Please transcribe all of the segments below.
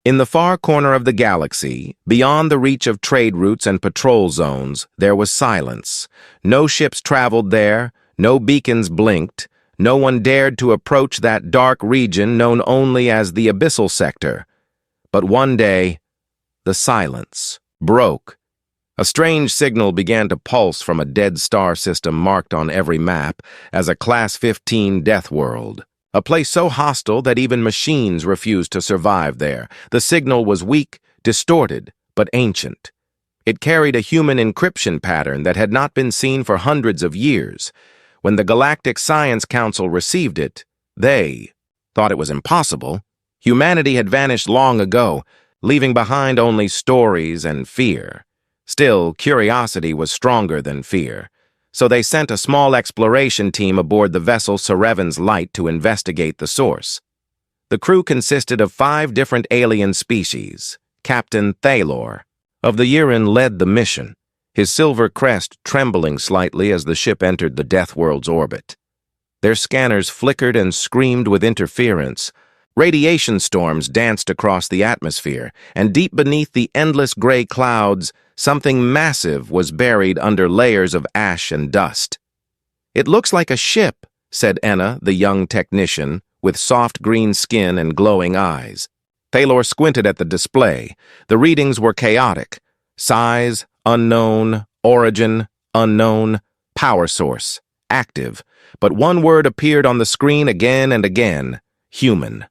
In the far corner of the galaxy, beyond the reach of trade routes and patrol zones, there was silence. No ships traveled there, no beacons blinked, no one dared to approach that dark region known only as the Abyssal Sector. But one day, the silence broke. A strange signal began to pulse from a dead star system marked on every map as a Class-15 death world. A place so hostile that even machines refused to survive there. The signal was weak, distorted, but ancient. It carried a human encryption pattern that had not been seen for hundreds of years. When the Galactic Science Council received it, they thought it was impossible. Humanity had vanished long ago, leaving behind only stories and fear. Still, curiosity was stronger than fear. So they sent a small exploration team aboard the vessel Sereven's Light to investigate the source. The crew consisted of 5 different alien species. Captain Thalor of the Yiren led the mission, his silver crest trembling slightly as the ship entered the Death World's orbit. Their scanners flickered and screamed with interference. Radiation storms danced across the atmosphere, and deep beneath the endless gray clouds, something massive was buried under layers of ash and dust. "It looks like a ship," said Enna, the young technician, with soft green skin and glowing eyes. Thalor squinted at the display. The readings were chaotic. Size, unknown. Origin, unknown. Power source, active. But one word appeared on the screen again and again: human.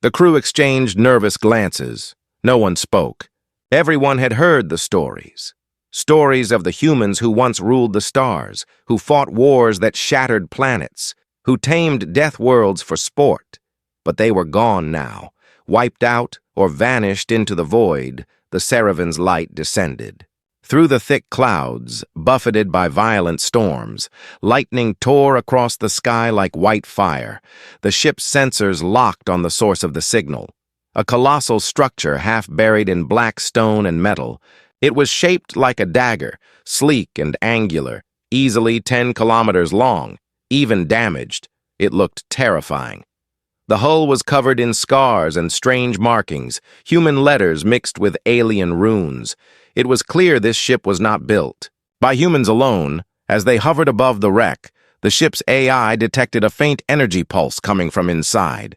The crew exchanged nervous glances. No one spoke. Everyone had heard the stories. Stories of the humans who once ruled the stars, who fought wars that shattered planets, who tamed death worlds for sport. But they were gone now. Wiped out or vanished into the void, the Sereven's Light descended. Through the thick clouds, buffeted by violent storms, lightning tore across the sky like white fire. The ship's sensors locked on the source of the signal. A colossal structure half buried in black stone and metal. It was shaped like a dagger, sleek and angular, easily 10 kilometers long. Even damaged, it looked terrifying. The hull was covered in scars and strange markings, human letters mixed with alien runes. It was clear this ship was not built by humans alone. As they hovered above the wreck, the ship's AI detected a faint energy pulse coming from inside.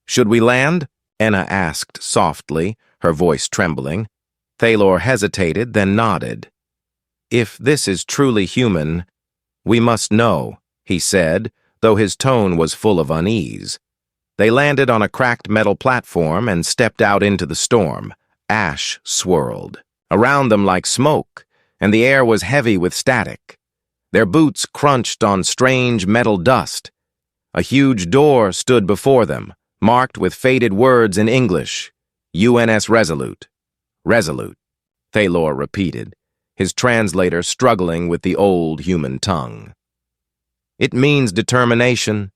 "Should we land?" Enna asked softly, her voice trembling. Thalor hesitated, then nodded. "If this is truly human, we must know," he said, though his tone was full of unease. They landed on a cracked metal platform and stepped out into the storm. Ash swirled around them like smoke, and the air was heavy with static. Their boots crunched on strange metal dust. A huge door stood before them, marked with faded words in English. UNS Resolute. Resolute, Thalor repeated, his translator struggling with the old human tongue. "It means determination,"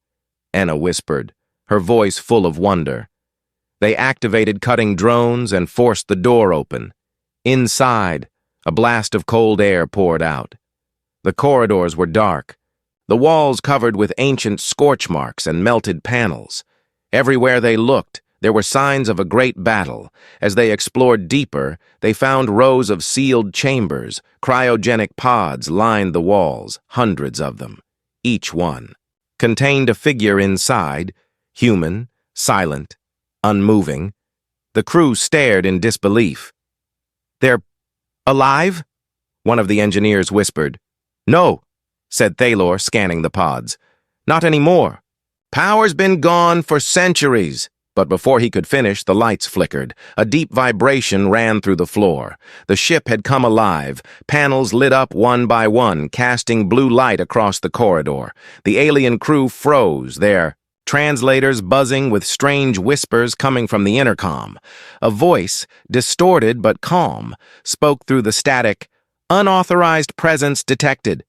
Enna whispered, her voice full of wonder. They activated cutting drones and forced the door open. Inside, a blast of cold air poured out. The corridors were dark, the walls covered with ancient scorch marks and melted panels. Everywhere they looked, there were signs of a great battle. As they explored deeper, they found rows of sealed chambers. Cryogenic pods lined the walls, hundreds of them. Each one contained a figure inside, human, silent, unmoving. The crew stared in disbelief. "They're alive?" one of the engineers whispered. "No," said Thalor, scanning the pods. "Not anymore. Power's been gone for centuries." But before he could finish, the lights flickered. A deep vibration ran through the floor. The ship had come alive. Panels lit up one by one, casting blue light across the corridor. The alien crew froze, their translators buzzing with strange whispers coming from the intercom. A voice, distorted but calm, spoke through the static. "Unauthorized presence detected."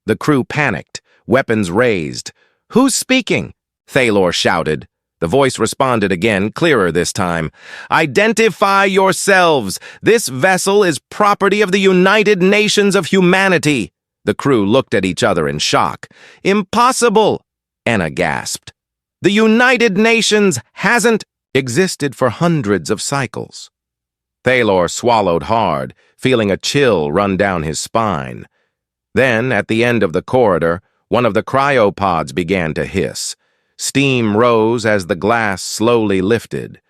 The crew panicked, weapons raised. "Who's speaking?" Thalor shouted. The voice responded again, clearer this time. "Identify yourselves! This vessel is property of the United Nations of Humanity!" The crew looked at each other in shock. "Impossible!" Enna gasped. "The United Nations hasn't..." existed for hundreds of cycles. Thalor swallowed hard, feeling a chill run down his spine. Then, at the end of the corridor, one of the cryopods began to hiss. Steam rose as the glass slowly lifted.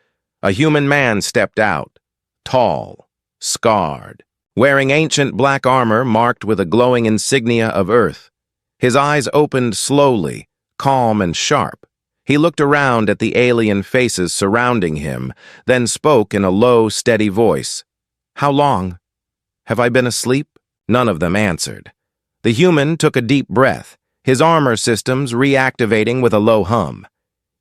A human man stepped out, tall, scarred, wearing ancient black armor marked with a glowing insignia of Earth. His eyes opened slowly, calm and sharp. He looked around at the alien faces surrounding him, then spoke in a low, steady voice. "How long? Have I been asleep?" None of them answered. The human took a deep breath, his armor systems reactivating with a low hum.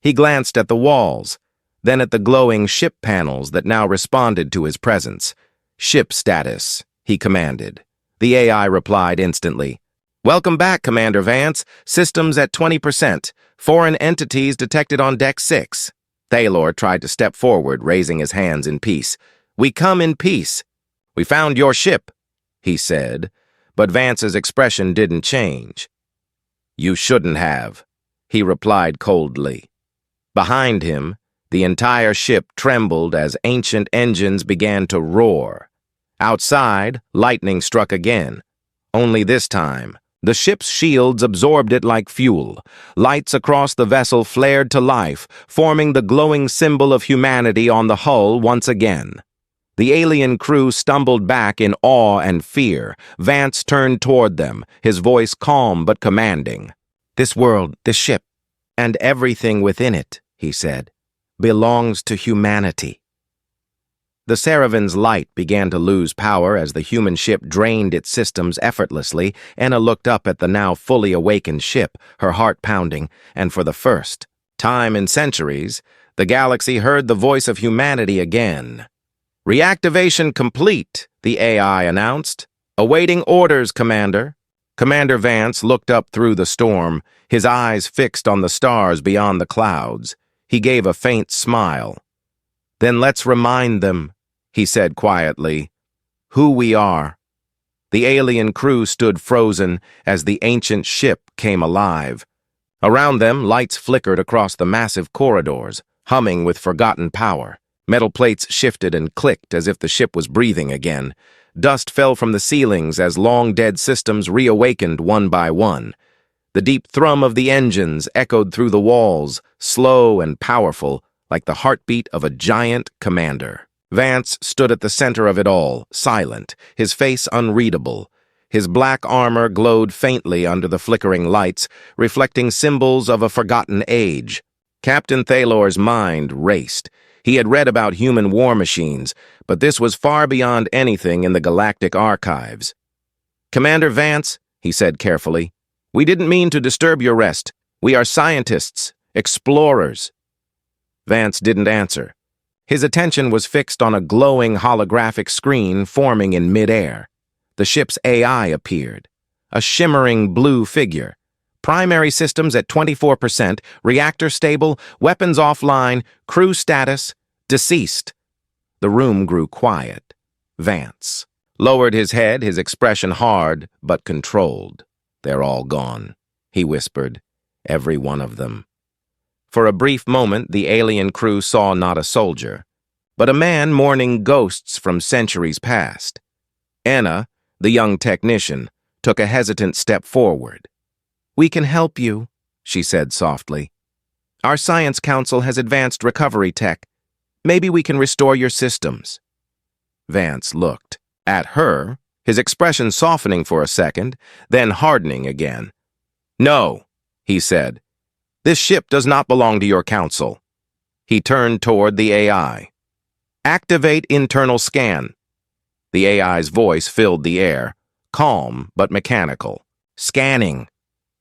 He glanced at the walls, then at the glowing ship panels that now responded to his presence. "Ship status," he commanded. The AI replied instantly. "Welcome back, Commander Vance. Systems at 20%. Foreign entities detected on Deck 6. Thalor tried to step forward, raising his hands in peace. "We come in peace." "We found your ship," he said, but Vance's expression didn't change. "You shouldn't have," he replied coldly. Behind him, the entire ship trembled as ancient engines began to roar. Outside, lightning struck again. Only this time, the ship's shields absorbed it like fuel. Lights across the vessel flared to life, forming the glowing symbol of humanity on the hull once again. The alien crew stumbled back in awe and fear. Vance turned toward them, his voice calm but commanding. "This world, this ship, and everything within it," he said, "belongs to humanity." The Saravan's light began to lose power as the human ship drained its systems effortlessly. Enna looked up at the now fully awakened ship, her heart pounding, and for the first time in centuries, the galaxy heard the voice of humanity again. "Reactivation complete," the AI announced. "Awaiting orders, Commander." Commander Vance looked up through the storm, his eyes fixed on the stars beyond the clouds. He gave a faint smile. "Then let's remind them," he said quietly, "who we are." The alien crew stood frozen as the ancient ship came alive. Around them, lights flickered across the massive corridors, humming with forgotten power. Metal plates shifted and clicked as if the ship was breathing again. Dust fell from the ceilings as long-dead systems reawakened one by one. The deep thrum of the engines echoed through the walls, slow and powerful, like the heartbeat of a giant commander. Vance stood at the center of it all, silent, his face unreadable. His black armor glowed faintly under the flickering lights, reflecting symbols of a forgotten age. Captain Thalor's mind raced. He had read about human war machines, but this was far beyond anything in the Galactic archives. "Commander Vance," he said carefully, "we didn't mean to disturb your rest. We are scientists, explorers." Vance didn't answer. His attention was fixed on a glowing holographic screen forming in midair. The ship's AI appeared, a shimmering blue figure. Primary systems at 24%, reactor stable, weapons offline, crew status, deceased. The room grew quiet. Vance lowered his head, his expression hard but controlled. "They're all gone," he whispered, "every one of them." For a brief moment, the alien crew saw not a soldier, but a man mourning ghosts from centuries past. Enna, the young technician, took a hesitant step forward. "We can help you," she said softly. "Our Science Council has advanced recovery tech. Maybe we can restore your systems." Vance looked at her, his expression softening for a second, then hardening again. "No," he said. "This ship does not belong to your council." He turned toward the AI. "Activate internal scan." The AI's voice filled the air, calm but mechanical. "Scanning.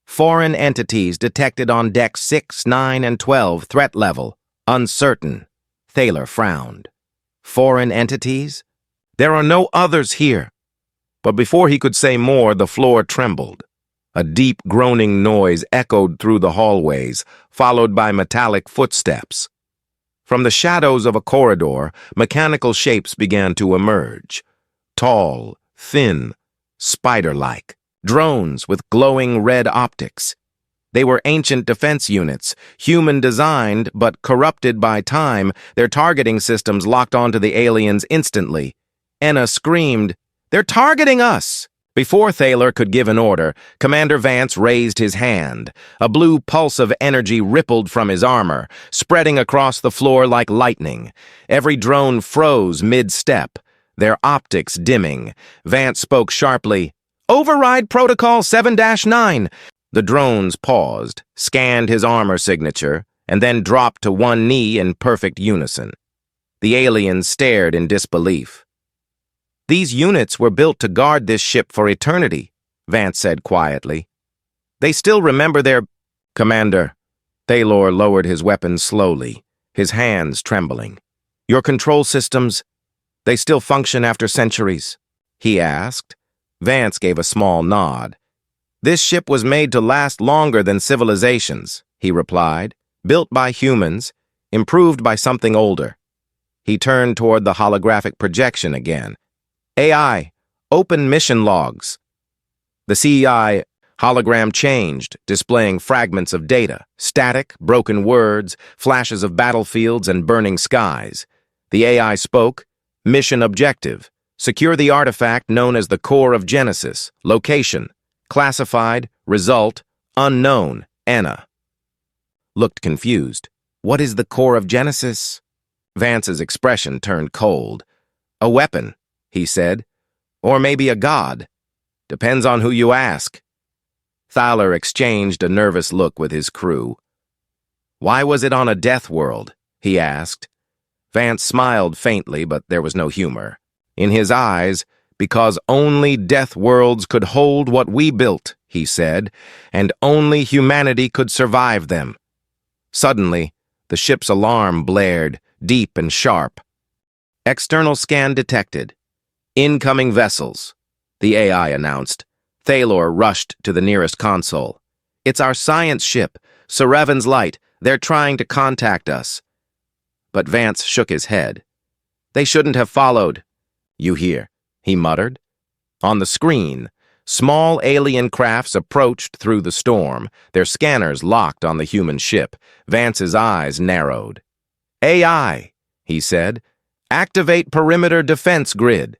Foreign entities detected on Deck 6, 9, and 12, threat level, uncertain." Thalor frowned. "Foreign entities? There are no others here." But before he could say more, the floor trembled. A deep groaning noise echoed through the hallways, followed by metallic footsteps. From the shadows of a corridor, mechanical shapes began to emerge. Tall, thin, spider-like. Drones with glowing red optics. They were ancient defense units, human-designed but corrupted by time, their targeting systems locked onto the aliens instantly. Enna screamed, "They're targeting us!" Before Thaler could give an order, Commander Vance raised his hand. A blue pulse of energy rippled from his armor, spreading across the floor like lightning. Every drone froze mid-step, their optics dimming. Vance spoke sharply, "Override Protocol 7-9. The drones paused, scanned his armor signature, and then dropped to one knee in perfect unison. The aliens stared in disbelief. "These units were built to guard this ship for eternity," Vance said quietly. "They still remember their—" "Commander," Thaler lowered his weapon slowly, his hands trembling. "Your control systems, they still function after centuries?" he asked. Vance gave a small nod. "This ship was made to last longer than civilizations," he replied. "Built by humans, improved by something older." He turned toward the holographic projection again. "AI, open mission logs." The CEI hologram changed, displaying fragments of data, static, broken words, flashes of battlefields and burning skies. The AI spoke, "Mission objective. Secure the artifact known as the Core of Genesis. Location. Classified. Result. Unknown. Enna." Looked confused. "What is the Core of Genesis?" Vance's expression turned cold. "A weapon," he said. "Or maybe a god. Depends on who you ask." Thaler exchanged a nervous look with his crew. "Why was it on a death world?" he asked. Vance smiled faintly, but there was no humor. In his eyes, "Because only death worlds could hold what we built," he said, "and only humanity could survive them." Suddenly, the ship's alarm blared, deep and sharp. "External scan detected. Incoming vessels," the AI announced. Thaler rushed to the nearest console. "It's our science ship, Serevan's Light. They're trying to contact us." But Vance shook his head. "They shouldn't have followed." "You hear," he muttered. On the screen, small alien crafts approached through the storm, their scanners locked on the human ship. Vance's eyes narrowed. "AI," he said. "Activate perimeter defense grid."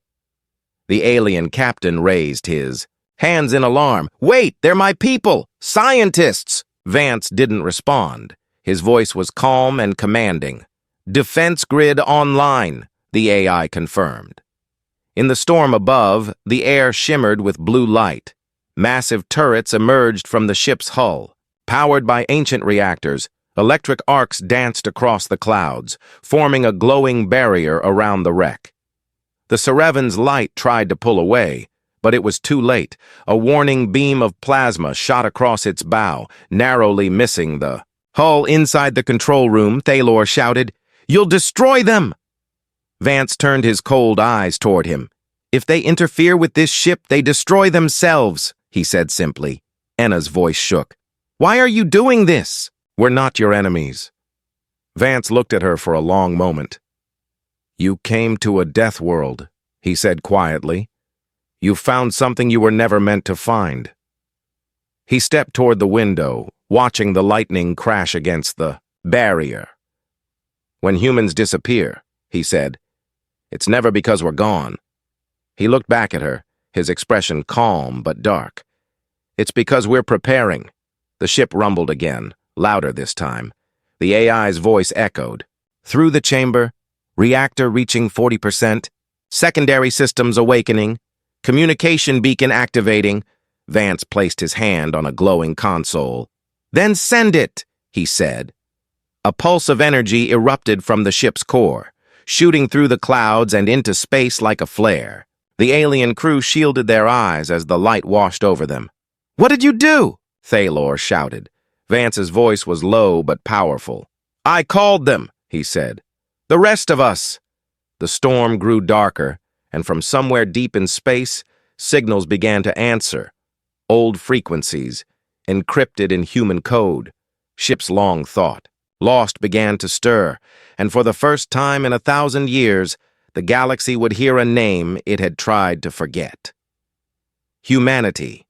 The alien captain raised his hands in alarm. "Wait, they're my people! Scientists!" Vance didn't respond. His voice was calm and commanding. "Defense grid online," the AI confirmed. In the storm above, the air shimmered with blue light. Massive turrets emerged from the ship's hull. Powered by ancient reactors, electric arcs danced across the clouds, forming a glowing barrier around the wreck. The Serevan's Light tried to pull away, but it was too late. A warning beam of plasma shot across its bow, narrowly missing the hull. Inside the control room, Thaler shouted, "You'll destroy them!" Vance turned his cold eyes toward him. "If they interfere with this ship, they destroy themselves," he said simply. Enna's voice shook. "Why are you doing this?" "We're not your enemies." Vance looked at her for a long moment. "You came to a death world," he said quietly. "You found something you were never meant to find." He stepped toward the window, watching the lightning crash against the barrier. "When humans disappear," he said, "it's never because we're gone." He looked back at her, his expression calm but dark. "It's because we're preparing." The ship rumbled again, louder this time. The AI's voice echoed. "Through the chamber, reactor reaching 40%, secondary systems awakening, communication beacon activating." Vance placed his hand on a glowing console. "Then send it," he said. A pulse of energy erupted from the ship's core, shooting through the clouds and into space like a flare. The alien crew shielded their eyes as the light washed over them. "What did you do?" Thaler shouted. Vance's voice was low but powerful. "I called them," he said. "The rest of us." The storm grew darker, and from somewhere deep in space, signals began to answer. Old frequencies, encrypted in human code. Ship's long thought. Lost began to stir, and for the first time in 1,000 years, the galaxy would hear a name it had tried to forget. Humanity.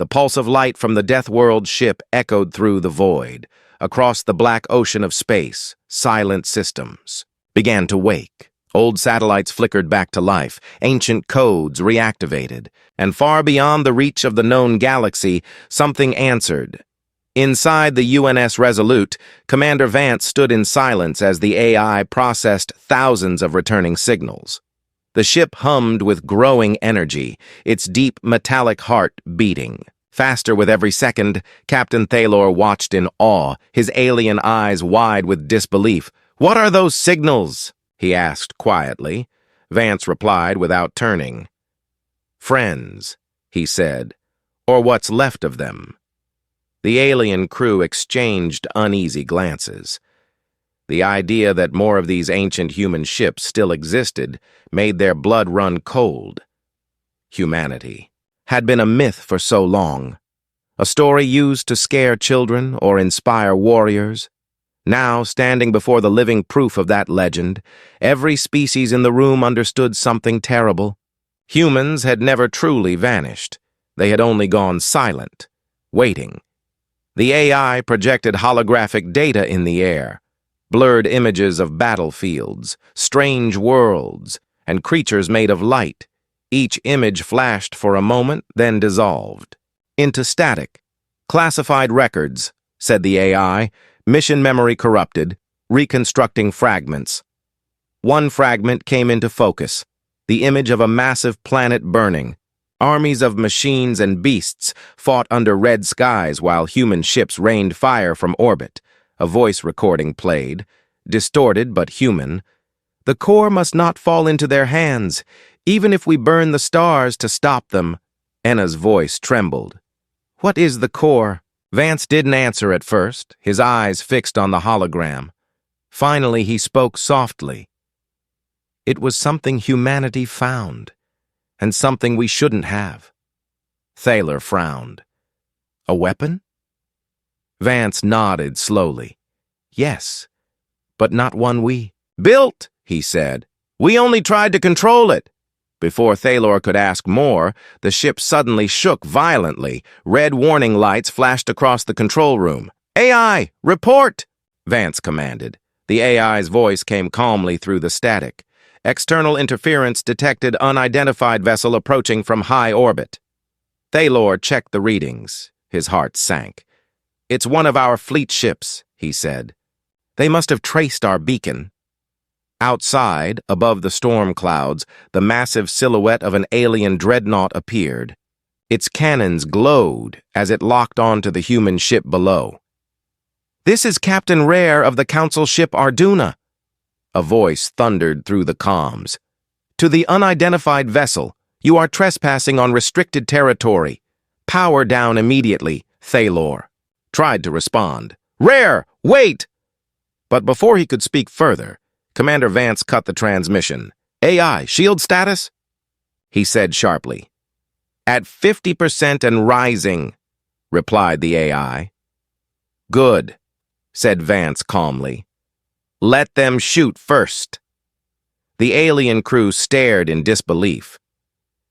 The pulse of light from the Death World ship echoed through the void. Across the black ocean of space, silent systems began to wake. Old satellites flickered back to life, ancient codes reactivated, and far beyond the reach of the known galaxy, something answered. Inside the UNS Resolute, Commander Vance stood in silence as the AI processed thousands of returning signals. The ship hummed with growing energy, its deep metallic heart beating. Faster with every second, Captain Thaylor watched in awe, his alien eyes wide with disbelief. "What are those signals?" he asked quietly. Vance replied without turning. "Friends," he said, "or what's left of them." The alien crew exchanged uneasy glances. The idea that more of these ancient human ships still existed made their blood run cold. Humanity had been a myth for so long, a story used to scare children or inspire warriors. Now, standing before the living proof of that legend, every species in the room understood something terrible. Humans had never truly vanished. They had only gone silent, waiting. The AI projected holographic data in the air, blurred images of battlefields, strange worlds, and creatures made of light. Each image flashed for a moment, then dissolved into static. "Classified records," said the AI, mission memory corrupted, reconstructing fragments. One fragment came into focus, the image of a massive planet burning. Armies of machines and beasts fought under red skies while human ships rained fire from orbit. A voice recording played, distorted but human. "The core must not fall into their hands, even if we burn the stars to stop them." Enna's voice trembled. "What is the core?" Vance didn't answer at first, his eyes fixed on the hologram. Finally, he spoke softly. "It was something humanity found, and something we shouldn't have." Thaylor frowned. "A weapon?" Vance nodded slowly. "Yes, but not one we built," he said. "We only tried to control it." Before Thaylor could ask more, the ship suddenly shook violently. Red warning lights flashed across the control room. "AI, report!" Vance commanded. The AI's voice came calmly through the static. "External interference detected, unidentified vessel approaching from high orbit." Thaylor checked the readings. His heart sank. "It's one of our fleet ships," he said. "They must have traced our beacon." Outside, above the storm clouds, the massive silhouette of an alien dreadnought appeared. Its cannons glowed as it locked onto the human ship below. "This is Captain Rare of the Council ship Arduna," a voice thundered through the comms. "To the unidentified vessel, you are trespassing on restricted territory. Power down immediately." Thaylor tried to respond. "Rare, wait!" But before he could speak further, Commander Vance cut the transmission. "AI, shield status?" he said sharply. "At 50% and rising," replied the AI. "Good," said Vance calmly. "Let them shoot first." The alien crew stared in disbelief.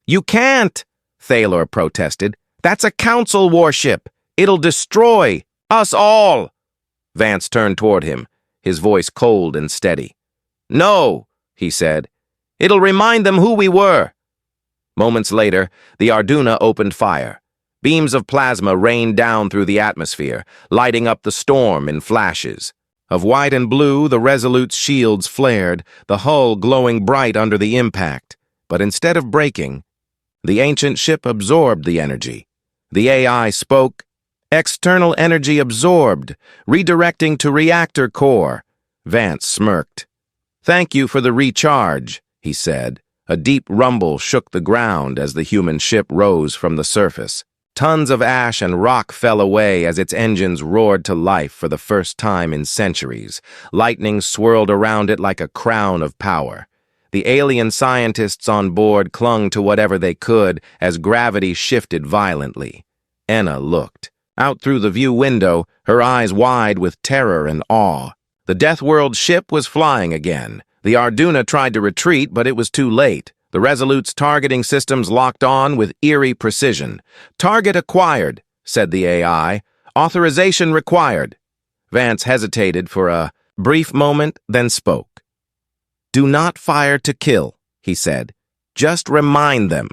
"You can't," Thaylor protested. "That's a Council warship. It'll destroy us all." Vance turned toward him, his voice cold and steady. "No," he said. "It'll remind them who we were." Moments later, the Arduna opened fire. Beams of plasma rained down through the atmosphere, lighting up the storm in flashes. Of white and blue, the Resolute's shields flared, the hull glowing bright under the impact. But instead of breaking, the ancient ship absorbed the energy. The AI spoke. "External energy absorbed, redirecting to reactor core." Vance smirked. "Thank you for the recharge," he said. A deep rumble shook the ground as the human ship rose from the surface. Tons of ash and rock fell away as its engines roared to life for the first time in centuries. Lightning swirled around it like a crown of power. The alien scientists on board clung to whatever they could as gravity shifted violently. Enna looked. Out through the view window, her eyes wide with terror and awe. The Death World ship was flying again. The Arduna tried to retreat, but it was too late. The Resolute's targeting systems locked on with eerie precision. "Target acquired," said the AI. "Authorization required." Vance hesitated for a brief moment, then spoke. "Do not fire to kill," he said. "Just remind them."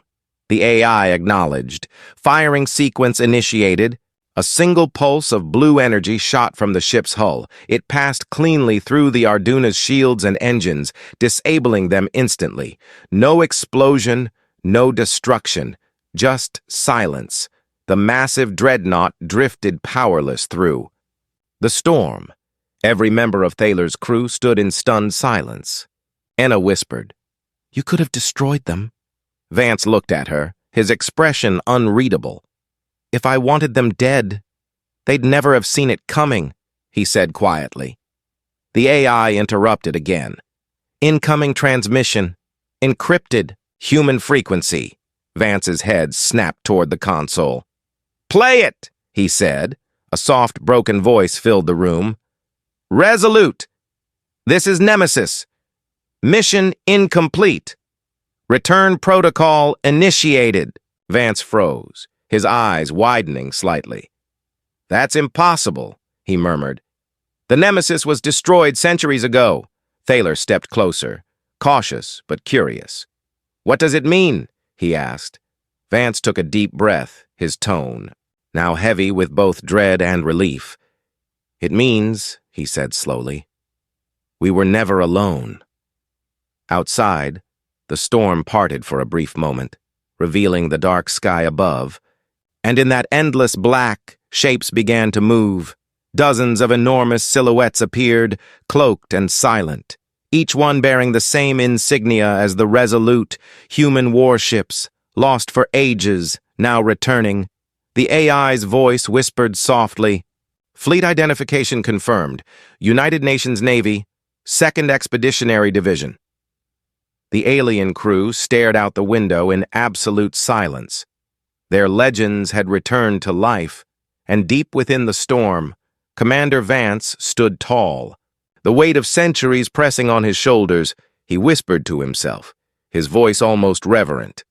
The AI acknowledged. Firing sequence initiated. A single pulse of blue energy shot from the ship's hull. It passed cleanly through the Arduna's shields and engines, disabling them instantly. No explosion, no destruction, just silence. The massive dreadnought drifted powerless through. The storm. Every member of Thaler's crew stood in stunned silence. Enna whispered, "You could have destroyed them." Vance looked at her, his expression unreadable. "If I wanted them dead, they'd never have seen it coming," he said quietly. The AI interrupted again. "Incoming transmission. Encrypted. Human frequency." Vance's head snapped toward the console. "Play it," he said. A soft, broken voice filled the room. "Resolute. This is Nemesis. Mission incomplete. Return protocol initiated." Vance froze, his eyes widening slightly. "That's impossible," he murmured. "The Nemesis was destroyed centuries ago." Thaler stepped closer, cautious but curious. "What does it mean?" he asked. Vance took a deep breath, his tone now heavy with both dread and relief. "It means," he said slowly, "we were never alone." Outside, the storm parted for a brief moment, revealing the dark sky above, and in that endless black, shapes began to move. Dozens of enormous silhouettes appeared, cloaked and silent, each one bearing the same insignia as the Resolute, human warships, lost for ages, now returning. The AI's voice whispered softly, "Fleet identification confirmed. United Nations Navy, 2nd Expeditionary Division." The alien crew stared out the window in absolute silence. Their legends had returned to life, and deep within the storm, Commander Vance stood tall. The weight of centuries pressing on his shoulders, he whispered to himself, his voice almost reverent.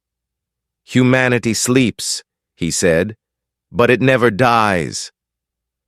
"Humanity sleeps," he said, "but it never dies."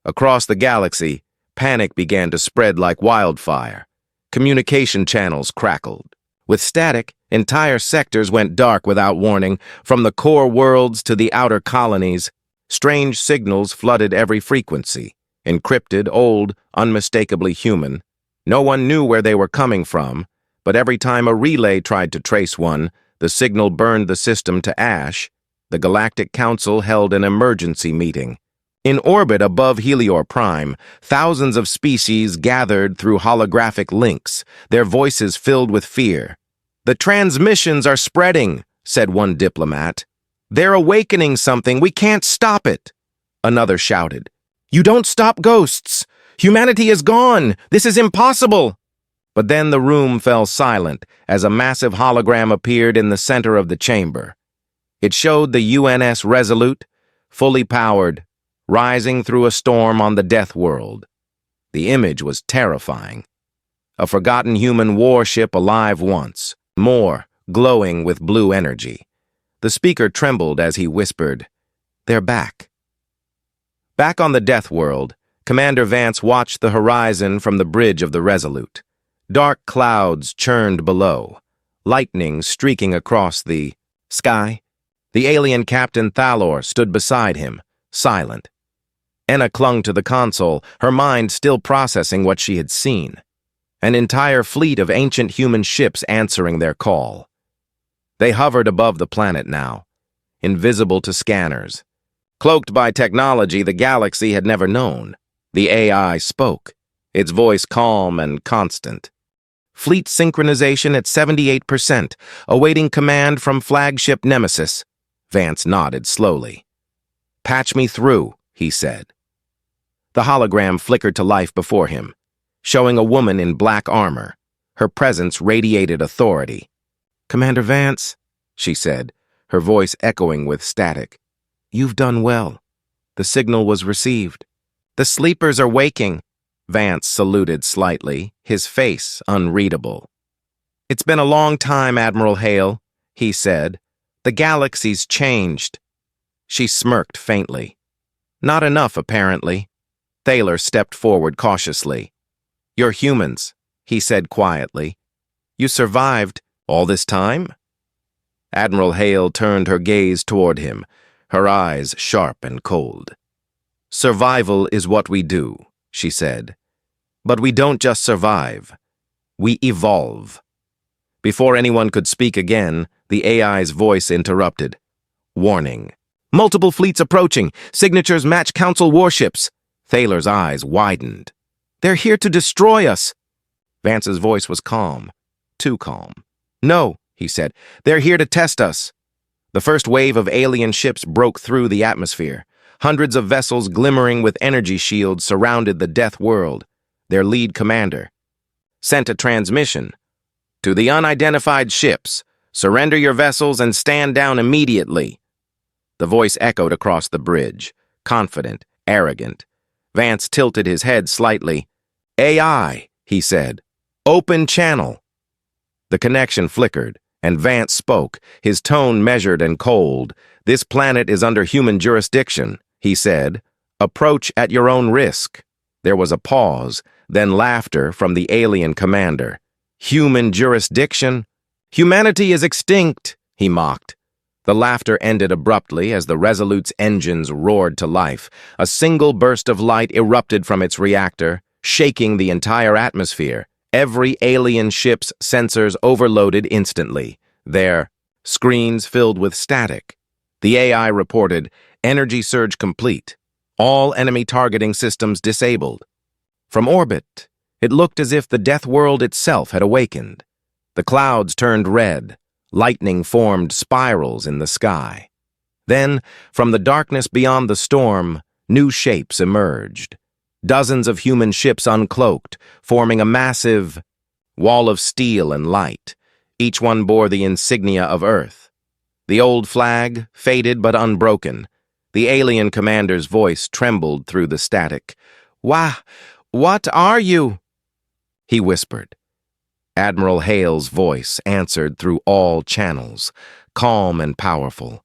Across the galaxy, panic began to spread like wildfire. Communication channels crackled. With static, entire sectors went dark without warning, from the core worlds to the outer colonies. Strange signals flooded every frequency, encrypted, old, unmistakably human. No one knew where they were coming from, but every time a relay tried to trace one, the signal burned the system to ash. The Galactic Council held an emergency meeting. In orbit above Helior Prime, thousands of species gathered through holographic links, their voices filled with fear. "The transmissions are spreading," said one diplomat. "They're awakening something. We can't stop it." Another shouted, "You don't stop ghosts. Humanity is gone. This is impossible." But then the room fell silent as a massive hologram appeared in the center of the chamber. It showed the UNS Resolute, fully powered, rising through a storm on the Death World. The image was terrifying. A forgotten human warship alive once, more, glowing with blue energy. The speaker trembled as he whispered, "They're back." Back on the Death World, Commander Vance watched the horizon from the bridge of the Resolute. Dark clouds churned below, lightning streaking across the sky. The alien Captain Thalor stood beside him, silent. Enna clung to the console, her mind still processing what she had seen. An entire fleet of ancient human ships answering their call. They hovered above the planet now, invisible to scanners. Cloaked by technology the galaxy had never known. The AI spoke, its voice calm and constant. "Fleet synchronization at 78%, awaiting command from flagship Nemesis." Vance nodded slowly. "Patch me through," he said. The hologram flickered to life before him, showing a woman in black armor. Her presence radiated authority. "Commander Vance," she said, her voice echoing with static. "You've done well. The signal was received." "The sleepers are waking." Vance saluted slightly, his face unreadable. "It's been a long time, Admiral Hale," he said. "The galaxy's changed." She smirked faintly. "Not enough, apparently." Thaler stepped forward cautiously. "You're humans," he said quietly. "You survived all this time?" Admiral Hale turned her gaze toward him, her eyes sharp and cold. "Survival is what we do," she said. "But we don't just survive. We evolve." Before anyone could speak again, the AI's voice interrupted. "Warning. Multiple fleets approaching. Signatures match Council warships." Thaler's eyes widened. "They're here to destroy us." Vance's voice was calm. Too calm. "No," he said. "They're here to test us." The first wave of alien ships broke through the atmosphere. Hundreds of vessels glimmering with energy shields surrounded the Death World. Their lead commander sent a transmission. "To the unidentified ships, surrender your vessels and stand down immediately." The voice echoed across the bridge, confident, arrogant. Vance tilted his head slightly. "AI," he said. "Open channel." The connection flickered, and Vance spoke, his tone measured and cold. "This planet is under human jurisdiction," he said. "Approach at your own risk." There was a pause, then laughter from the alien commander. "Human jurisdiction? Humanity is extinct," he mocked. The laughter ended abruptly as the Resolute's engines roared to life. A single burst of light erupted from its reactor, shaking the entire atmosphere. Every alien ship's sensors overloaded instantly, their screens filled with static. The AI reported, "Energy surge complete. All enemy targeting systems disabled." From orbit, it looked as if the Death World itself had awakened. The clouds turned red. Lightning formed spirals in the sky. Then, from the darkness beyond the storm, new shapes emerged. Dozens of human ships uncloaked, forming a massive wall of steel and light. Each one bore the insignia of Earth. The old flag, faded but unbroken. The alien commander's voice trembled through the static. What are you?" he whispered. Admiral Hale's voice answered through all channels, calm and powerful.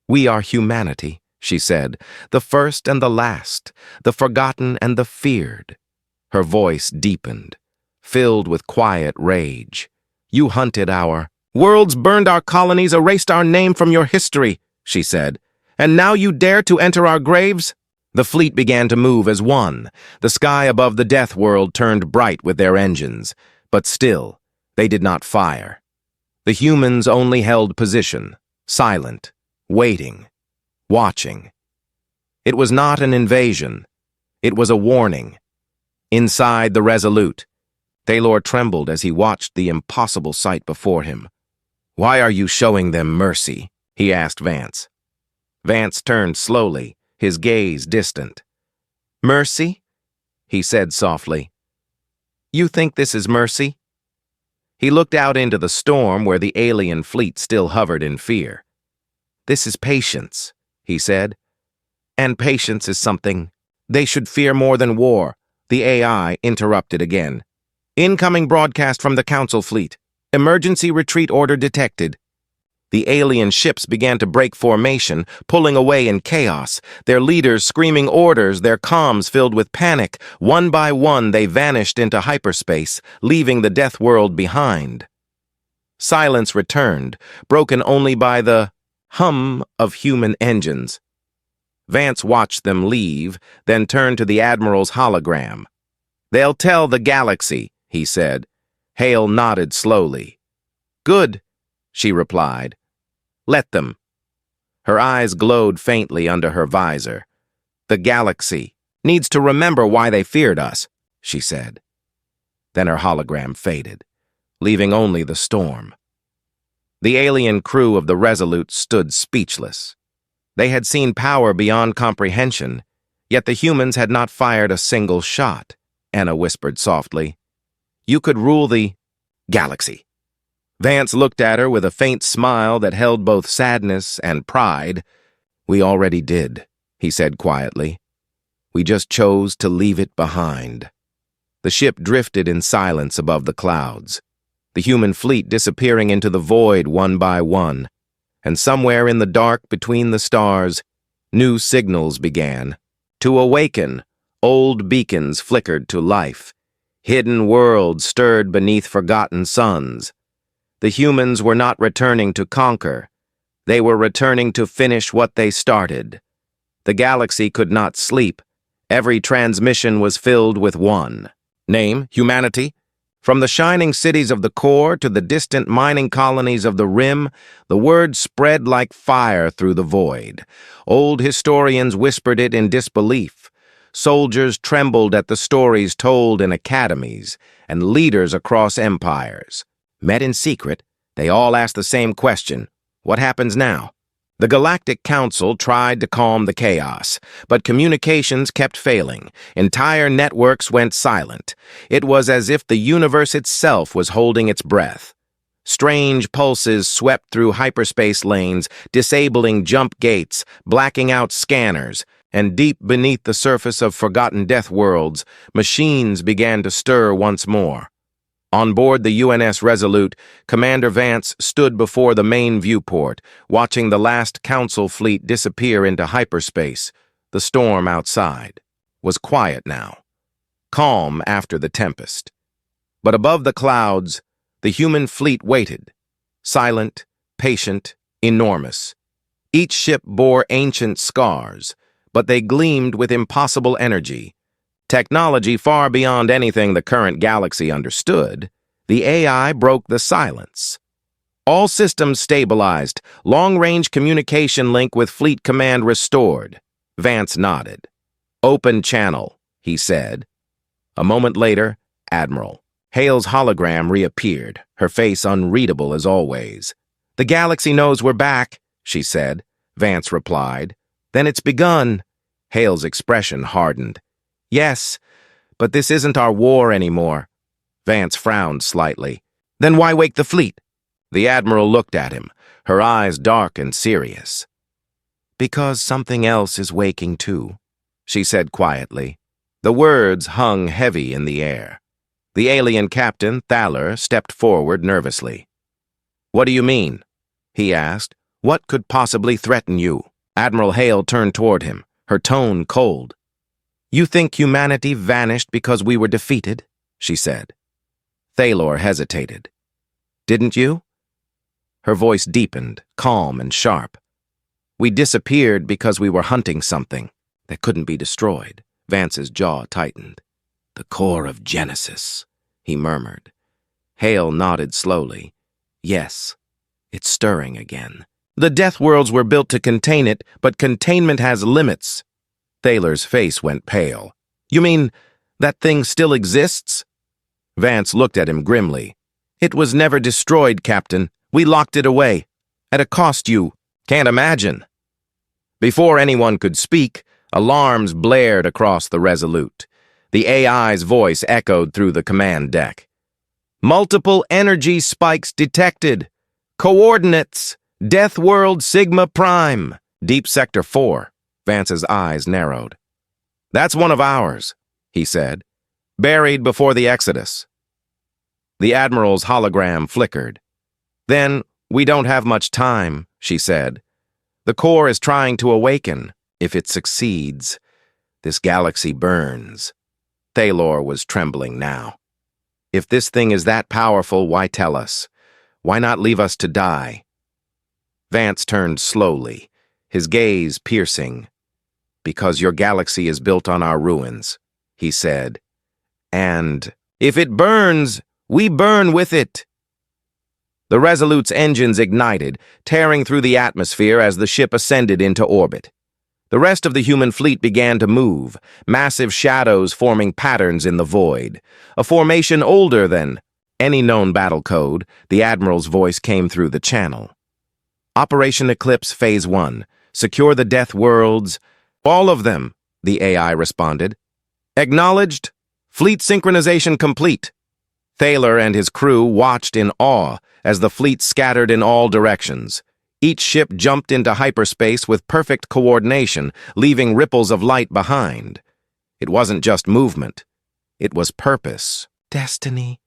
"We are humanity," she said, "the first and the last, the forgotten and the feared." Her voice deepened, filled with quiet rage. "You hunted our worlds, burned our colonies, erased our name from your history," she said. "And now you dare to enter our graves?" The fleet began to move as one. The sky above the Death World turned bright with their engines, but still, they did not fire. The humans only held position, silent, waiting, watching. It was not an invasion. It was a warning. Inside the Resolute, Thaler trembled as he watched the impossible sight before him. "Why are you showing them mercy?" he asked Vance. Vance turned slowly, his gaze distant. "Mercy?" he said softly. "You think this is mercy?" He looked out into the storm where the alien fleet still hovered in fear. "This is patience," he said. "And patience is something they should fear more than war." The AI interrupted again. "Incoming broadcast from the Council fleet. Emergency retreat order detected." The alien ships began to break formation, pulling away in chaos, their leaders screaming orders, their comms filled with panic. One by one, they vanished into hyperspace, leaving the Death World behind. Silence returned, broken only by the hum of human engines. Vance watched them leave, then turned to the Admiral's hologram. "They'll tell the galaxy," he said. Hale nodded slowly. "Good," she replied. "Let them." Her eyes glowed faintly under her visor. "The galaxy needs to remember why they feared us," she said. Then her hologram faded, leaving only the storm. The alien crew of the Resolute stood speechless. They had seen power beyond comprehension, yet the humans had not fired a single shot. Anna whispered softly. "You could rule the galaxy." Vance looked at her with a faint smile that held both sadness and pride. "We already did," he said quietly. "We just chose to leave it behind." The ship drifted in silence above the clouds. the human fleet disappearing into the void one by one. And somewhere in the dark between the stars, new signals began. To awaken, old beacons flickered to life. Hidden worlds stirred beneath forgotten suns. The humans were not returning to conquer. They were returning to finish what they started. The galaxy could not sleep. Every transmission was filled with one. Name, humanity. From the shining cities of the core to the distant mining colonies of the rim, the word spread like fire through the void. Old historians whispered it in disbelief. Soldiers trembled at the stories told in academies, and leaders across empires. Met in secret, they all asked the same question: what happens now? The Galactic Council tried to calm the chaos, but communications kept failing. Entire networks went silent. It was as if the universe itself was holding its breath. Strange pulses swept through hyperspace lanes, disabling jump gates, blacking out scanners, and deep beneath the surface of forgotten death worlds, machines began to stir once more. On board the UNS Resolute, Commander Vance stood before the main viewport, watching the last Council fleet disappear into hyperspace. The storm outside was quiet now, calm after the tempest. But above the clouds, the human fleet waited, silent, patient, enormous. Each ship bore ancient scars, but they gleamed with impossible energy. Technology far beyond anything the current galaxy understood, the AI broke the silence. All systems stabilized, long-range communication link with Fleet Command restored. Vance nodded. Open channel, he said. A moment later, Admiral Hale's hologram reappeared, her face unreadable as always. The galaxy knows we're back, she said. Vance replied. Then it's begun. Hale's expression hardened. Yes, but this isn't our war anymore. Vance frowned slightly. Then why wake the fleet? The Admiral looked at him, her eyes dark and serious. Because something else is waking too, she said quietly. The words hung heavy in the air. The alien captain, Thaler, stepped forward nervously. What do you mean? He asked. What could possibly threaten you? Admiral Hale turned toward him, her tone cold. You think humanity vanished because we were defeated? She said. Thaler hesitated. Didn't you? Her voice deepened, calm and sharp. We disappeared because we were hunting something that couldn't be destroyed. Vance's jaw tightened. The core of Genesis, he murmured. Hale nodded slowly. Yes, it's stirring again. The death worlds were built to contain it, but containment has limits. Thaler's face went pale. You mean that thing still exists? Vance looked at him grimly. It was never destroyed, Captain. We locked it away. At a cost you can't imagine. Before anyone could speak, alarms blared across the Resolute. The AI's voice echoed through the command deck. Multiple energy spikes detected. Coordinates. Death World Sigma Prime. Deep Sector 4. Vance's eyes narrowed. That's one of ours, he said. Buried before the Exodus. The Admiral's hologram flickered. Then, we don't have much time, she said. The core is trying to awaken. If it succeeds, this galaxy burns. Thaler was trembling now. If this thing is that powerful, why tell us? Why not leave us to die? Vance turned slowly, his gaze piercing. Because your galaxy is built on our ruins, he said. And if it burns, we burn with it. The Resolute's engines ignited, tearing through the atmosphere as the ship ascended into orbit. The rest of the human fleet began to move, massive shadows forming patterns in the void. A formation older than any known battle code, the Admiral's voice came through the channel. Operation Eclipse Phase 1. Secure the death worlds. All of them, the AI responded. Acknowledged. Fleet synchronization complete. Thaler and his crew watched in awe as the fleet scattered in all directions. Each ship jumped into hyperspace with perfect coordination, leaving ripples of light behind. It wasn't just movement. It was purpose. Destiny.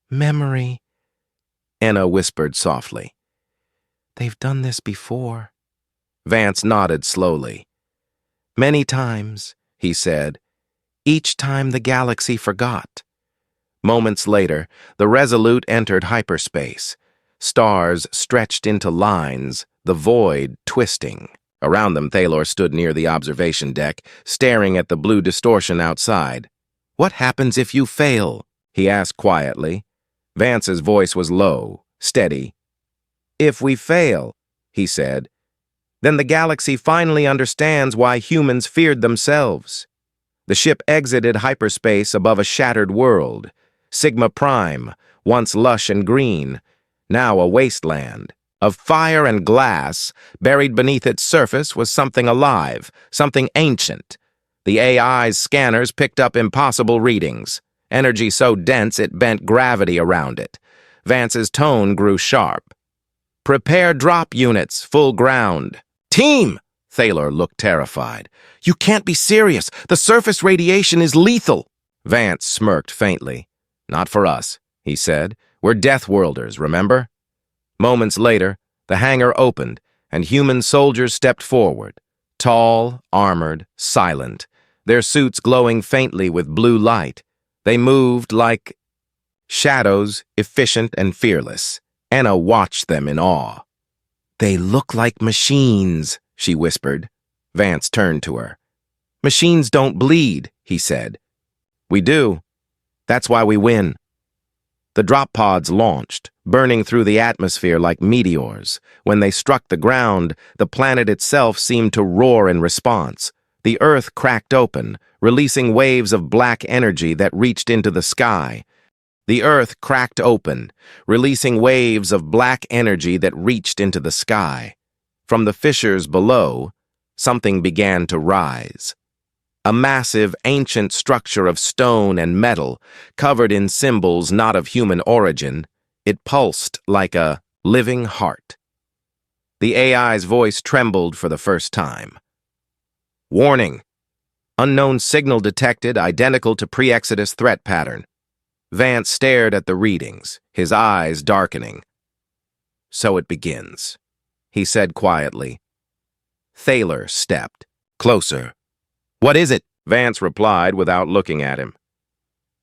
Memory. Enna whispered softly. "They've done this before." Vance nodded slowly. "Many times," he said. "Each time the galaxy forgot." Moments later, the Resolute entered hyperspace. Stars stretched into lines, the void twisting. Around them, Thalor stood near the observation deck, staring at the blue distortion outside. "What happens if you fail?" he asked quietly. Vance's voice was low, steady. "If we fail," he said, "then the galaxy finally understands why humans feared themselves." The ship exited hyperspace above a shattered world. Sigma Prime, once lush and green, now a wasteland. Of fire and glass, buried beneath its surface was something alive, something ancient. The AI's scanners picked up impossible readings, energy so dense it bent gravity around it. Vance's tone grew sharp. "Prepare drop units, full ground." "Team!" Thalor looked terrified. "You can't be serious. The surface radiation is lethal." Vance smirked faintly. "Not for us," he said. "We're Death Worlders, remember?" Moments later, the hangar opened, and human soldiers stepped forward. Tall, armored, silent, their suits glowing faintly with blue light. They moved like shadows, efficient and fearless. Enna watched them in awe. "They look like machines," she whispered. Vance turned to her. "Machines don't bleed," he said. "We do. That's why we win." The drop pods launched, burning through the atmosphere like meteors. When they struck the ground, the planet itself seemed to roar in response. The Earth cracked open, releasing waves of black energy that reached into the sky. The Earth cracked open, releasing waves of black energy that reached into the sky. From the fissures below, something began to rise. A massive, ancient structure of stone and metal, covered in symbols not of human origin. It pulsed like a living heart. The AI's voice trembled for the first time. "Warning! Unknown signal detected identical to pre-Exodus threat pattern." Vance stared at the readings, his eyes darkening. "So it begins," he said quietly. Thalor stepped closer. "What is it?" Vance replied without looking at him.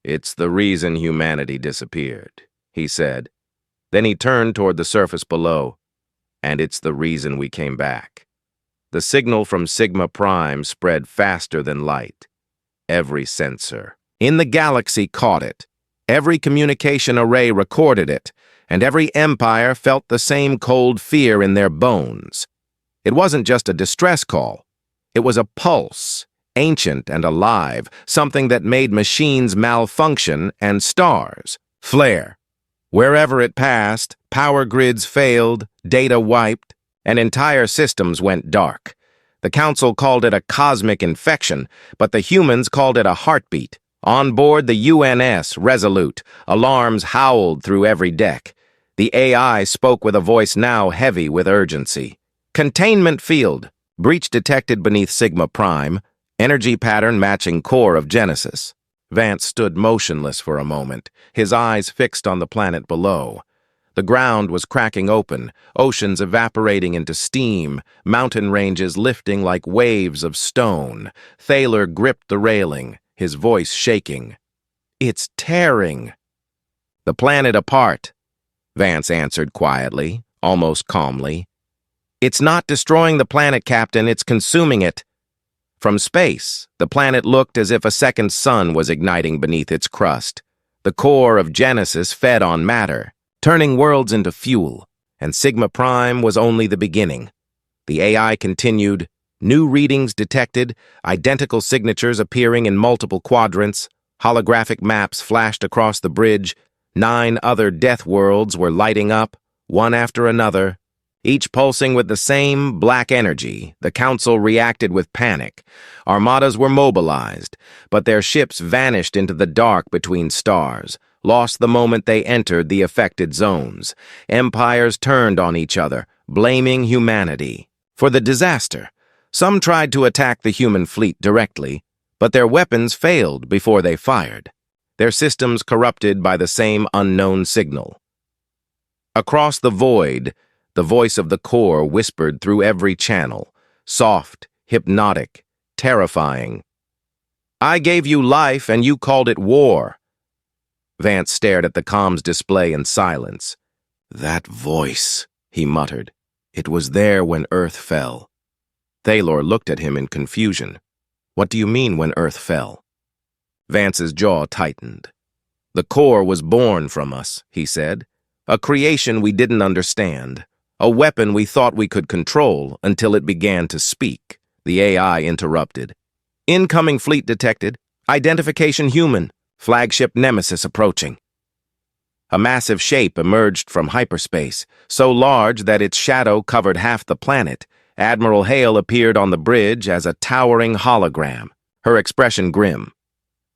"It's the reason humanity disappeared," he said. Then he turned toward the surface below. "And it's the reason we came back." The signal from Sigma Prime spread faster than light. Every sensor in the galaxy caught it. Every communication array recorded it, and every empire felt the same cold fear in their bones. It wasn't just a distress call. It was a pulse, ancient and alive, something that made machines malfunction and stars flare. Wherever it passed, power grids failed, data wiped, and entire systems went dark. The Council called it a cosmic infection, but the humans called it a heartbeat. On board the UNS Resolute, alarms howled through every deck. The AI spoke with a voice now heavy with urgency. "Containment field. Breach detected beneath Sigma Prime. Energy pattern matching core of Genesis." Vance stood motionless for a moment, his eyes fixed on the planet below. The ground was cracking open, oceans evaporating into steam, mountain ranges lifting like waves of stone. Thalor gripped the railing, his voice shaking. "It's tearing." "The planet apart," Vance answered quietly, almost calmly. "It's not destroying the planet, Captain, it's consuming it." From space, the planet looked as if a second sun was igniting beneath its crust. The core of Genesis fed on matter, turning worlds into fuel, and Sigma Prime was only the beginning. The AI continued, new readings detected, identical signatures appearing in multiple quadrants, holographic maps flashed across the bridge, 9 other death worlds were lighting up, one after another. Each pulsing with the same black energy, the Council reacted with panic. Armadas were mobilized, but their ships vanished into the dark between stars, lost the moment they entered the affected zones. Empires turned on each other, blaming humanity for the disaster. Some tried to attack the human fleet directly, but their weapons failed before they fired, their systems corrupted by the same unknown signal. Across the void, the voice of the core whispered through every channel, soft, hypnotic, terrifying. I gave you life and you called it war. Vance stared at the comms display in silence. That voice, he muttered. It was there when Earth fell. Thaylor looked at him in confusion. What do you mean when Earth fell? Vance's jaw tightened. The core was born from us, he said. A creation we didn't understand. A weapon we thought we could control until it began to speak. The AI interrupted. Incoming fleet detected. Identification human. Flagship Nemesis approaching. A massive shape emerged from hyperspace, so large that its shadow covered half the planet. Admiral Hale appeared on the bridge as a towering hologram, her expression grim.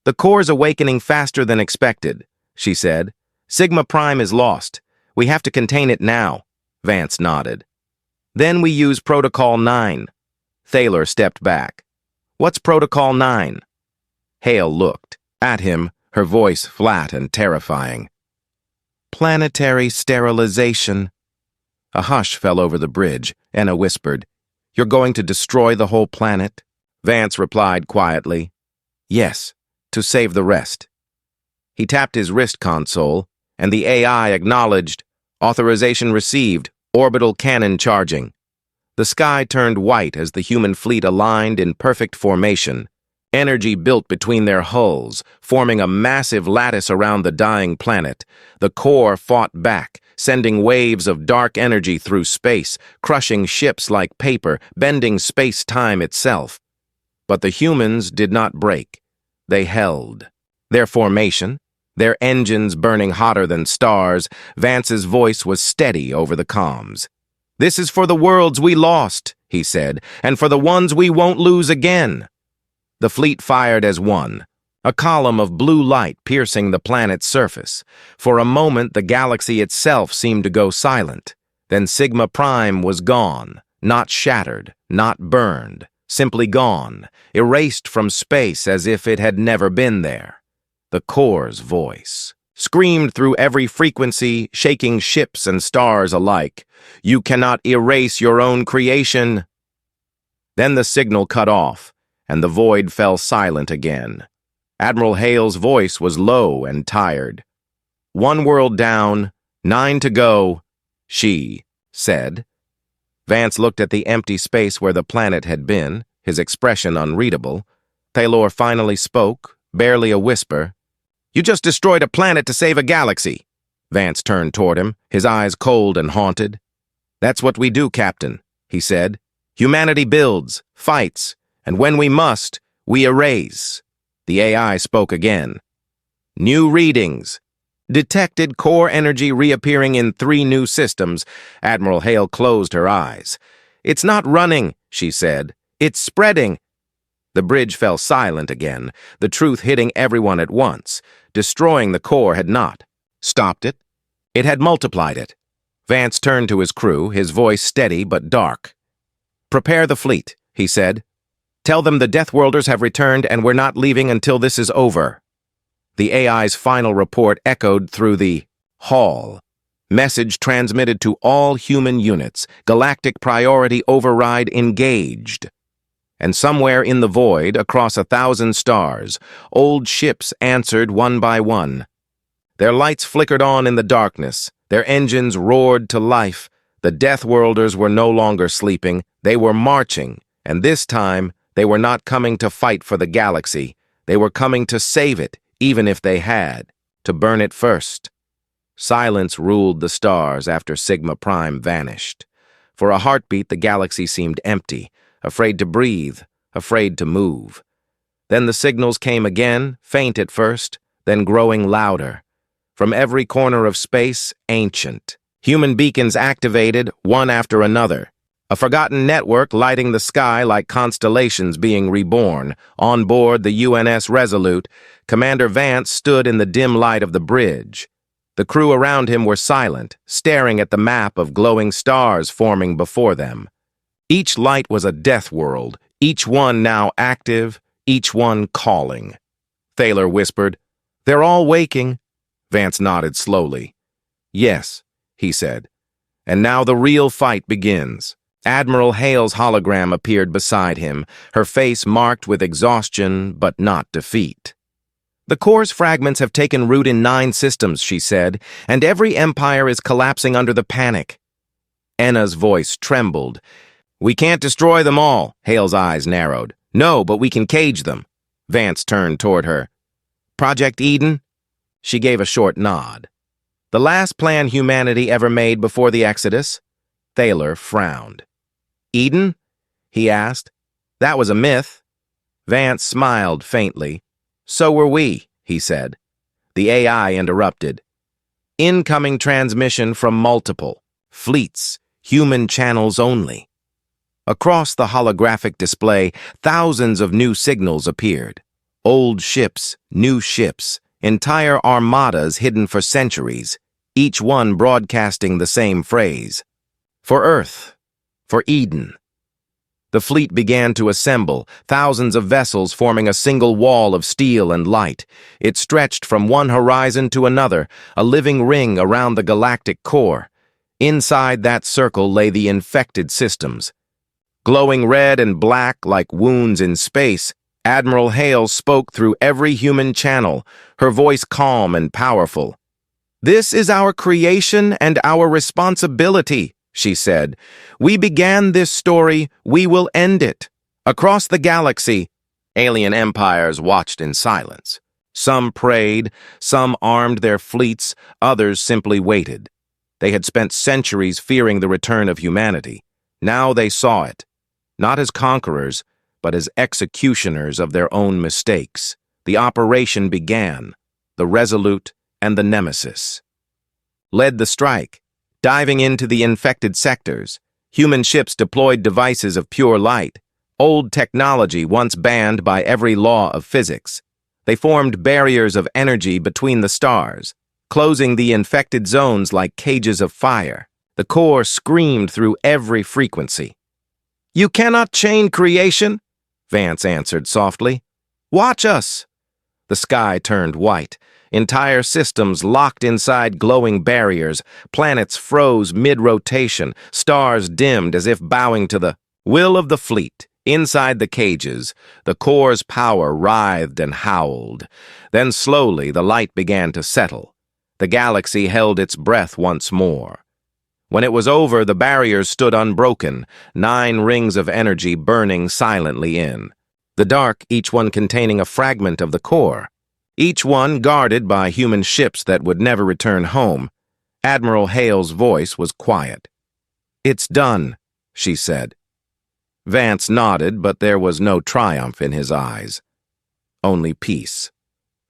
The core's awakening faster than expected, she said. Sigma Prime is lost. We have to contain it now. Vance nodded. Then we use Protocol 9. Thaylor stepped back. What's Protocol 9? Hale looked at him, her voice flat and terrifying. Planetary sterilization. A hush fell over the bridge. Enna whispered, You're going to destroy the whole planet? Vance replied quietly, Yes, to save the rest. He tapped his wrist console, and the AI acknowledged, Authorization received, orbital cannon charging. The sky turned white as the human fleet aligned in perfect formation. Energy built between their hulls, forming a massive lattice around the dying planet. The core fought back, sending waves of dark energy through space, crushing ships like paper, bending space-time itself. But the humans did not break. They held. Their formation, their engines burning hotter than stars, Vance's voice was steady over the comms. This is for the worlds we lost, he said, and for the ones we won't lose again. The fleet fired as one, a column of blue light piercing the planet's surface. For a moment, the galaxy itself seemed to go silent. Then Sigma Prime was gone, not shattered, not burned, simply gone, erased from space as if it had never been there. The core's voice screamed through every frequency, shaking ships and stars alike. You cannot erase your own creation. Then the signal cut off, and the void fell silent again. Admiral Hale's voice was low and tired. 1 world down, 9 to go, she said. Vance looked at the empty space where the planet had been, his expression unreadable. Thaylor finally spoke, barely a whisper. You just destroyed a planet to save a galaxy. Vance turned toward him, his eyes cold and haunted. That's what we do, Captain, he said. Humanity builds, fights, and when we must, we erase. The AI spoke again. New readings. Detected core energy reappearing in 3 new systems. Admiral Hale closed her eyes. It's not running, she said. It's spreading. The bridge fell silent again, the truth hitting everyone at once. Destroying the core had not stopped it. It had multiplied it. Vance turned to his crew, his voice steady but dark. Prepare the fleet, he said. Tell them the Deathworlders have returned and we're not leaving until this is over. The AI's final report echoed through the hall. Message transmitted to all human units. Galactic priority override engaged. And somewhere in the void, across 1,000 stars, old ships answered one by one. Their lights flickered on in the darkness. Their engines roared to life. The Deathworlders were no longer sleeping. They were marching, and this time, they were not coming to fight for the galaxy. They were coming to save it, even if they had, to burn it first. Silence ruled the stars after Sigma Prime vanished. For a heartbeat, the galaxy seemed empty, afraid to breathe, afraid to move. Then the signals came again, faint at first, then growing louder. From every corner of space, ancient. Human beacons activated, one after another. A forgotten network lighting the sky like constellations being reborn. On board the UNS Resolute, Commander Vance stood in the dim light of the bridge. The crew around him were silent, staring at the map of glowing stars forming before them. Each light was a death world, each one now active, each one calling. Thaylor whispered, They're all waking. Vance nodded slowly. Yes, he said. "And now the real fight begins." Admiral Hale's hologram appeared beside him, her face marked with exhaustion but not defeat. "The core's fragments have taken root in 9 systems," she said, "and every empire is collapsing under the panic." Enna's voice trembled. "We can't destroy them all," Hale's eyes narrowed. "No, but we can cage them." Vance turned toward her. "Project Eden?" She gave a short nod. "The last plan humanity ever made before the Exodus?" Thaler frowned. "Eden?" he asked. "That was a myth." Vance smiled faintly. "So were we," he said. The AI interrupted. "Incoming transmission from multiple fleets, human channels only." Across the holographic display, thousands of new signals appeared. Old ships, new ships, entire armadas hidden for centuries, each one broadcasting the same phrase. "For Earth, for Eden." The fleet began to assemble, thousands of vessels forming a single wall of steel and light. It stretched from one horizon to another, a living ring around the galactic core. Inside that circle lay the infected systems. Glowing red and black like wounds in space, Admiral Hale spoke through every human channel, her voice calm and powerful. "This is our creation and our responsibility," she said. "We began this story, we will end it." Across the galaxy, alien empires watched in silence. Some prayed, some armed their fleets, others simply waited. They had spent centuries fearing the return of humanity. Now they saw it, not as conquerors, but as executioners of their own mistakes. The operation began. The Resolute and the Nemesis led the strike, diving into the infected sectors. Human ships deployed devices of pure light, old technology once banned by every law of physics. They formed barriers of energy between the stars, closing the infected zones like cages of fire. The core screamed through every frequency. "You cannot chain creation," Vance answered softly. "Watch us." The sky turned white. Entire systems locked inside glowing barriers. Planets froze mid-rotation. Stars dimmed as if bowing to the will of the fleet. Inside the cages, the core's power writhed and howled. Then slowly the light began to settle. The galaxy held its breath once more. When it was over, the barriers stood unbroken, 9 rings of energy burning silently in. The dark, each one containing a fragment of the core. Each one guarded by human ships that would never return home. Admiral Hale's voice was quiet. "It's done," she said. Vance nodded, but there was no triumph in his eyes. Only peace.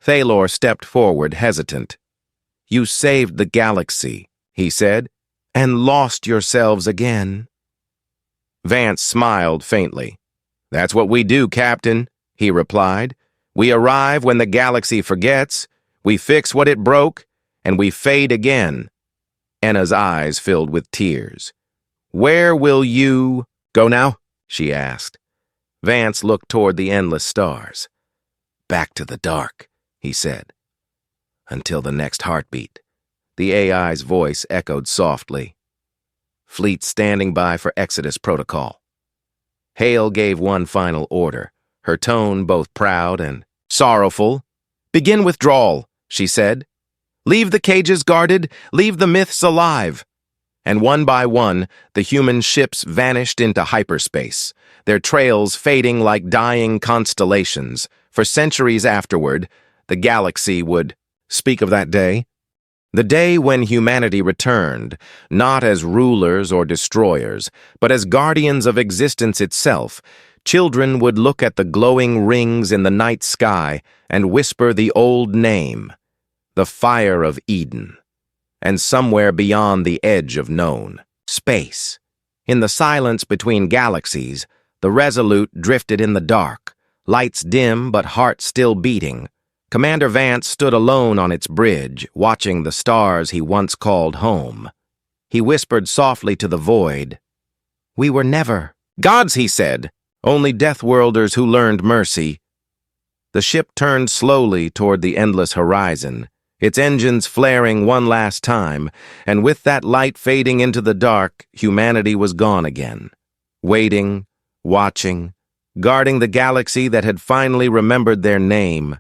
Thaler stepped forward, hesitant. "You saved the galaxy," he said, "and lost yourselves again." Vance smiled faintly. "That's what we do, Captain," he replied. "We arrive when the galaxy forgets, we fix what it broke, and we fade again." Enna's eyes filled with tears. "Where will you go now?" she asked. Vance looked toward the endless stars. "Back to the dark," he said. "Until the next heartbeat." The AI's voice echoed softly. "Fleet standing by for Exodus protocol." Hale gave one final order, her tone both proud and sorrowful. "Begin withdrawal," she said. "Leave the cages guarded, leave the myths alive." And one by one, the human ships vanished into hyperspace, their trails fading like dying constellations. For centuries afterward, the galaxy would speak of that day. The day when humanity returned, not as rulers or destroyers, but as guardians of existence itself. Children would look at the glowing rings in the night sky and whisper the old name, the fire of Eden. And somewhere beyond the edge of known space, in the silence between galaxies, the Resolute drifted in the dark, lights dim but heart still beating. Commander Vance stood alone on its bridge, watching the stars he once called home. He whispered softly to the void. "We were never gods," he said, "only death-worlders who learned mercy." The ship turned slowly toward the endless horizon, its engines flaring one last time, and with that light fading into the dark, humanity was gone again. Waiting, watching, guarding the galaxy that had finally remembered their name,